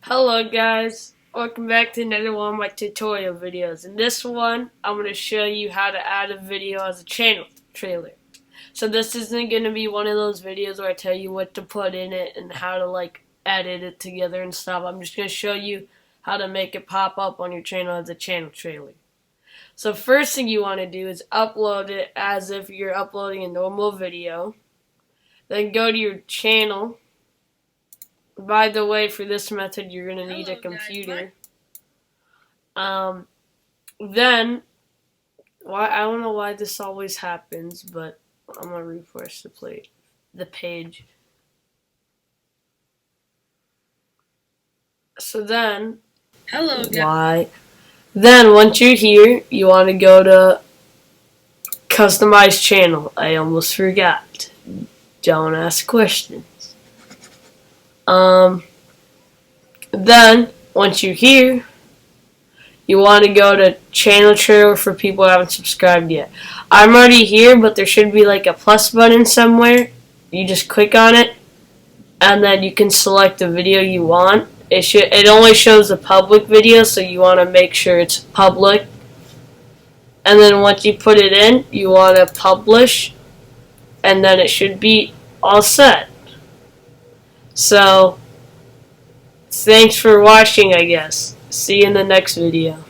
Hello guys, welcome back to another one of my tutorial videos. In this one, I'm going to show you how to add a video as a channel trailer. So this isn't going to be one of those videos where I tell you what to put in it and how to edit it together and stuff. I'm just going to show you how to make it pop up on your channel as a channel trailer. So first thing you want to do is upload it as if you're uploading a normal video. Then go to your channel. By the way, for this method, you're going to need a computer. Then, I don't know why this always happens, but I'm going to refresh the page. So then, Then, once you're here, you want to go to Customize Channel. I almost forgot. Don't ask questions. Then, once you're here, you want to go to channel trailer for people who haven't subscribed yet. I'm already here, but there should be a plus button somewhere. You just click on it, and then you can select the video you want. It only shows the public video, so you want to make sure it's public. And then once you put it in, you want to publish, and then it should be all set. So, thanks for watching, I guess. See you in the next video.